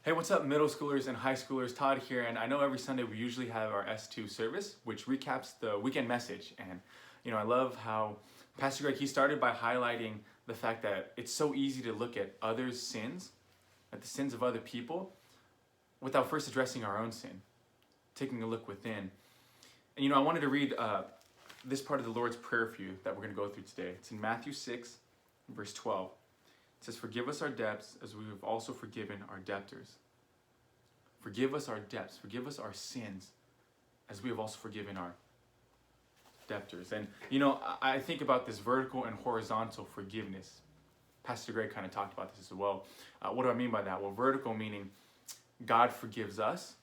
Hey, what's up, middle schoolers and high schoolers? Todd here, and I know every Sunday we usually have our S2 service, which recaps the weekend message. And I love how Pastor Greg he started by highlighting the fact that it's so easy to look at others' sins, at the sins of other people, without first addressing our own sin, taking a look within. And I wanted to read this part of the Lord's Prayer for you that we're going to go through today. It's in Matthew 6, verse 12. It says, "Forgive us our debts as we have also forgiven our debtors." Forgive us our debts, forgive us our sins as we have also forgiven our debtors. And I think about this vertical and horizontal forgiveness. Pastor Greg kind of talked about this as well. What do I mean by that? Well, vertical meaning God forgives us.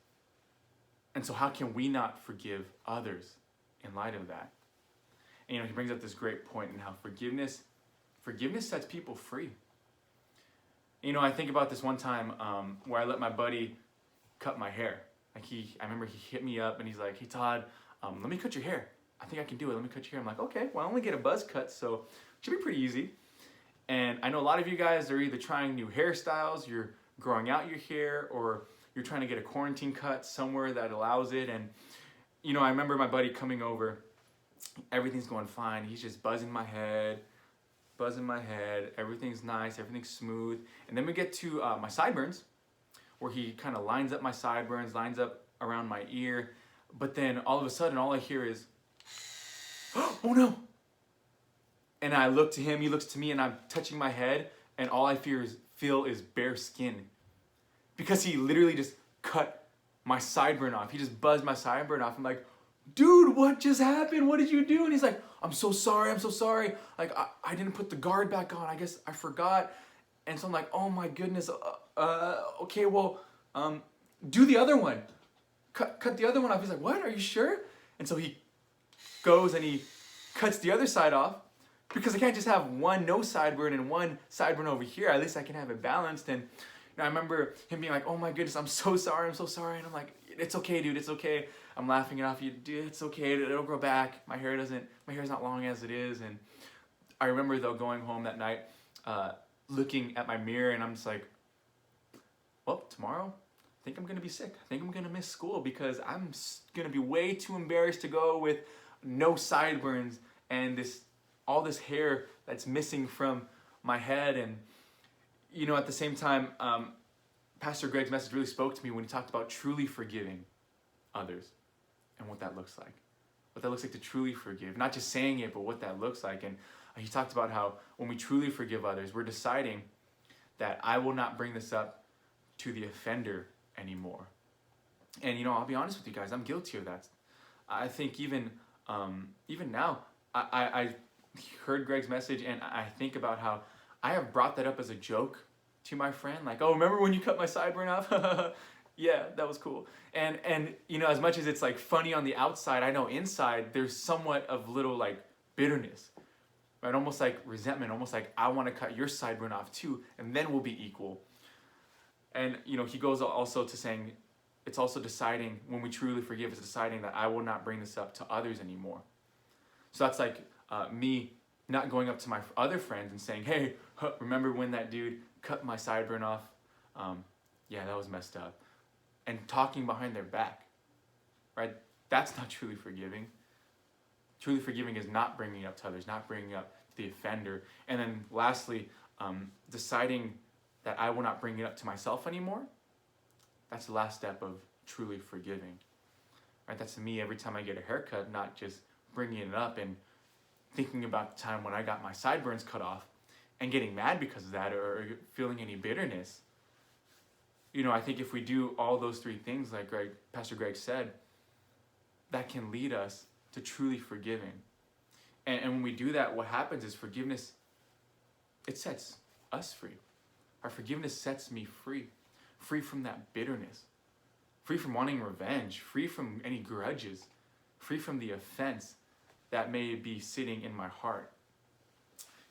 And so how can we not forgive others in light of that? And he brings up this great point in how forgiveness sets people free. I think about this one time where I let my buddy cut my hair. I remember he hit me up and he's like, "Hey Todd, let me cut your hair. I think I can do it. Let me cut your hair." I'm like, "Okay, well I only get a buzz cut, so it should be pretty easy." And I know a lot of you guys are either trying new hairstyles, you're growing out your hair, or you're trying to get a quarantine cut somewhere that allows it. And I remember my buddy coming over, everything's going fine. He's just buzzing my head, everything's nice, everything's smooth. And then we get to my sideburns, where he kind of lines up my sideburns, lines up around my ear. But then all of a sudden, all I hear is, "Oh no!" And I look to him, he looks to me, and I'm touching my head, and all I feel is bare skin. Because he literally just cut my sideburn off. He just buzzed my sideburn off. I'm like, "Dude, what just happened? What did you do?" And he's like, I'm so sorry. Like, I didn't put the guard back on. I guess I forgot." And so I'm like, "Oh my goodness. Okay, well, do the other one. Cut the other one off." He's like, "What? Are you sure?" And so he goes and he cuts the other side off, because I can't just have one no sideburn and one sideburn over here. At least I can have it balanced. And I remember him being like, "Oh my goodness, I'm so sorry. And I'm like, "It's okay, dude. It's okay." I'm laughing it off. Dude, it's okay. It'll grow back. My hair's not long as it is. And I remember though going home that night, looking at my mirror, and I'm just like, well, tomorrow, I think I'm gonna be sick. I think I'm gonna miss school, because I'm gonna be way too embarrassed to go with no sideburns and all this hair that's missing from my head. And at the same time, Pastor Greg's message really spoke to me when he talked about truly forgiving others and what that looks like. What that looks like to truly forgive. Not just saying it, but what that looks like. And he talked about how when we truly forgive others, we're deciding that I will not bring this up to the offender anymore. And I'll be honest with you guys, I'm guilty of that. I think even now, I heard Greg's message, and I think about how I have brought that up as a joke to my friend, like, "Oh, remember when you cut my sideburn off?" Yeah, that was cool. And as much as it's like funny on the outside, I know inside there's somewhat of little like bitterness, right? Almost like resentment, almost like I want to cut your sideburn off too, and then we'll be equal. And he goes also to saying, it's also deciding, when we truly forgive, it's deciding that I will not bring this up to others anymore. So that's like me not going up to my other friends and saying, "Hey, remember when that dude cut my sideburn off? Yeah, that was messed up." And talking behind their back, right? That's not truly forgiving. Truly forgiving is not bringing it up to others, not bringing up the offender. And then lastly, deciding that I will not bring it up to myself anymore. That's the last step of truly forgiving, right? That's me every time I get a haircut, not just bringing it up and thinking about the time when I got my sideburns cut off and getting mad because of that, or feeling any bitterness. I think if we do all those three things, like Pastor Greg said, that can lead us to truly forgiving. And when we do that, what happens is forgiveness, it sets us free. Our forgiveness sets me free. Free from that bitterness. Free from wanting revenge. Free from any grudges. Free from the offense that may be sitting in my heart.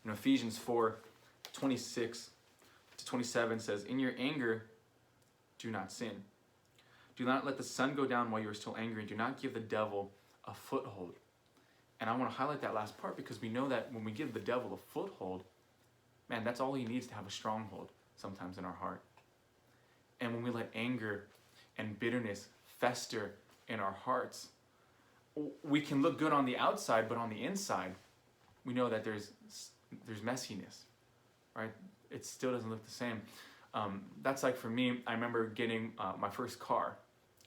Ephesians 4:26-27 says, "In your anger, do not sin. Do not let the sun go down while you are still angry, and do not give the devil a foothold." And I want to highlight that last part, because we know that when we give the devil a foothold, man, that's all he needs to have a stronghold sometimes in our heart. And when we let anger and bitterness fester in our hearts, we can look good on the outside, but on the inside, we know that there's messiness, right? It still doesn't look the same. That's like for me, I remember getting my first car,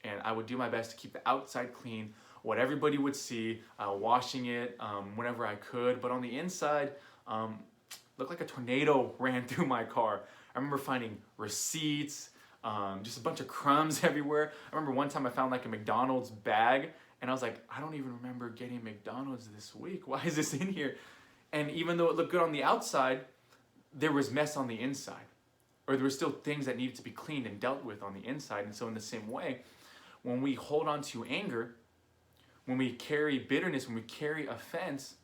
and I would do my best to keep the outside clean, what everybody would see, washing it whenever I could, but on the inside, looked like a tornado ran through my car. I remember finding receipts, just a bunch of crumbs everywhere. I remember one time I found like a McDonald's bag, and I was like, I don't even remember getting McDonald's this week. Why is this in here? And even though it looked good on the outside, there was mess on the inside, or there were still things that needed to be cleaned and dealt with on the inside. And so in the same way, when we hold on to anger, when we carry bitterness, when we carry offense,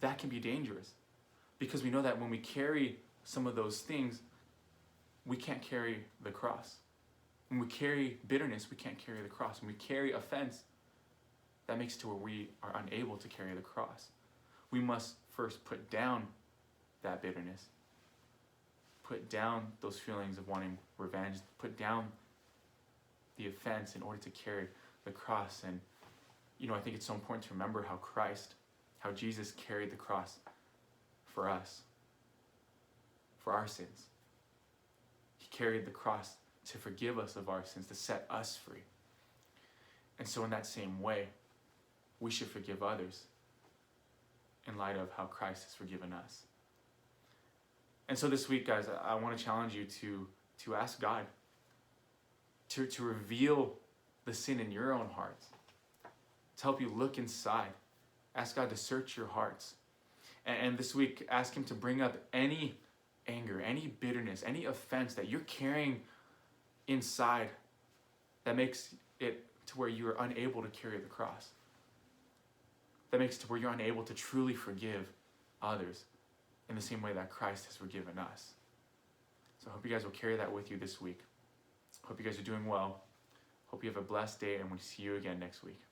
that can be dangerous, because we know that when we carry some of those things, we can't carry the cross. When we carry bitterness, we can't carry the cross. When we carry offense, that makes it to where we are unable to carry the cross. We must first put down that bitterness, put down those feelings of wanting revenge, put down the offense in order to carry the cross. And I think it's so important to remember how Jesus carried the cross for us, for our sins. He carried the cross to forgive us of our sins, to set us free. And so in that same way, we should forgive others in light of how Christ has forgiven us. And so this week, guys, I want to challenge you to ask God to reveal the sin in your own hearts, to help you look inside. Ask God to search your hearts. And this week, ask Him to bring up any anger, any bitterness, any offense that you're carrying inside that makes it to where you are unable to carry the cross. That makes it to where you're unable to truly forgive others in the same way that Christ has forgiven us. So I hope you guys will carry that with you this week. Hope you guys are doing well. Hope you have a blessed day, and we'll see you again next week.